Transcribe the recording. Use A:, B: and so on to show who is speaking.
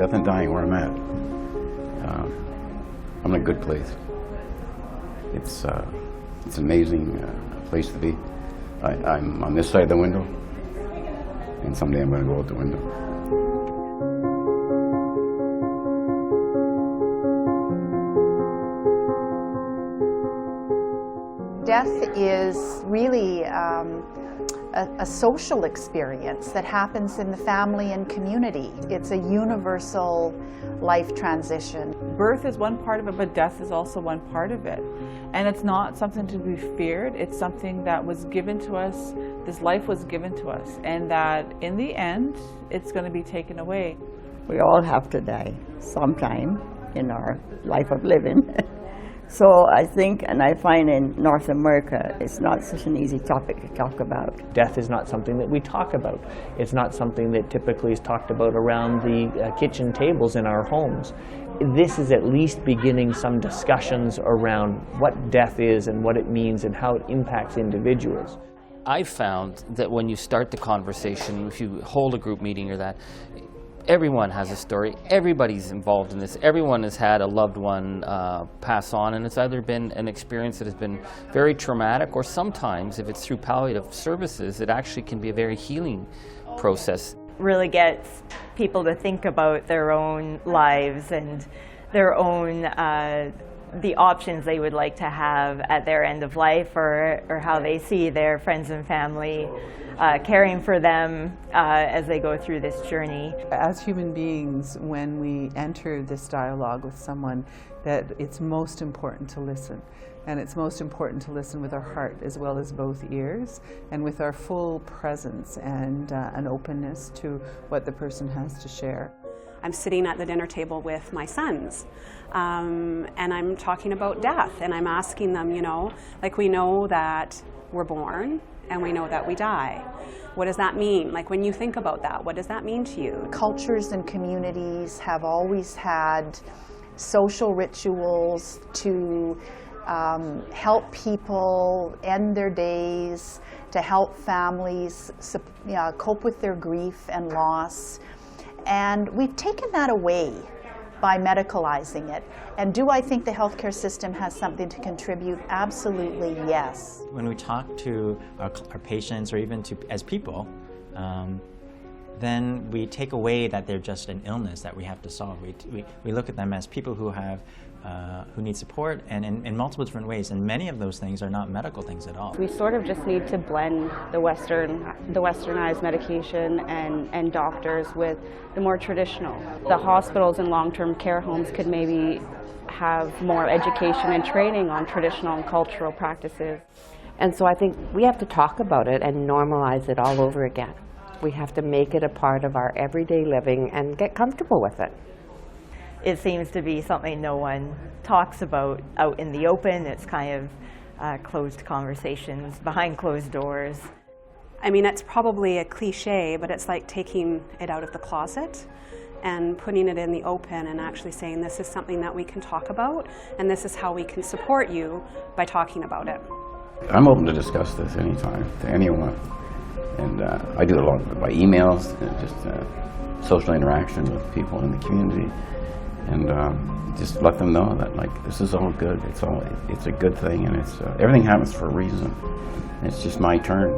A: death and dying, where I'm at. I'm in a good place. It's an amazing place to be. I'm on this side of the window, and someday I'm going to go out the window.
B: Death is really a social experience that happens in the family and community. It's a universal life transition.
C: Birth is one part of it, but death is also one part of it. And it's not something to be feared. It's something that was given to us. This life was given to us, and that in the end, it's going to be taken away.
D: We all have to die sometime in our life of living. So I think, and I find in North America, it's not such an easy topic to talk about.
E: Death is not something that we talk about. It's not something that typically is talked about around the kitchen tables in our homes. This is at least beginning some discussions around what death is and what it means and how it impacts individuals.
F: I've found that when you start the conversation, if you hold a group meeting or that, everyone has a story, everybody's involved in this, everyone has had a loved one pass on, and it's either been an experience that has been very traumatic, or sometimes, if it's through palliative services, it actually can be a very healing process.
G: Really gets people to think about their own lives and their own the options they would like to have at their end of life, or how they see their friends and family caring for them as they go through this journey.
C: As human beings, when we enter this dialogue with someone, that it's most important to listen. And it's most important to listen with our heart as well as both ears, and with our full presence and an openness to what the person has to share.
H: I'm sitting at the dinner table with my sons, and I'm talking about death, and I'm asking them, you know, like, we know that we're born and we know that we die. What does that mean? Like, when you think about that, what does that mean to you?
B: Cultures and communities have always had social rituals to help people end their days, to help families cope with their grief and loss. And we've taken that away by medicalizing it. And do I think the healthcare system has something to contribute? Absolutely, yes.
I: When we talk to our patients, or even as people, then we take away that they're just an illness that we have to solve. We look at them as people who need support, and in multiple different ways, and many of those things are not medical things at all.
J: We sort of just need to blend the westernized medication and doctors with the more traditional. The hospitals and long-term care homes could maybe have more education and training on traditional and cultural practices.
K: And so I think we have to talk about it and normalize it all over again. We have to make it a part of our everyday living and get comfortable with it.
G: It seems to be something no one talks about out in the open. It's kind of closed conversations behind closed doors.
H: I mean, it's probably a cliche, but it's like taking it out of the closet and putting it in the open and actually saying, this is something that we can talk about, and this is how we can support you by talking about it.
A: I'm open to discuss this anytime, to anyone. And I do it a lot by emails, just social interaction with people in the community. And just let them know that, like, this is all good. It's a good thing, and everything happens for a reason. It's just my turn.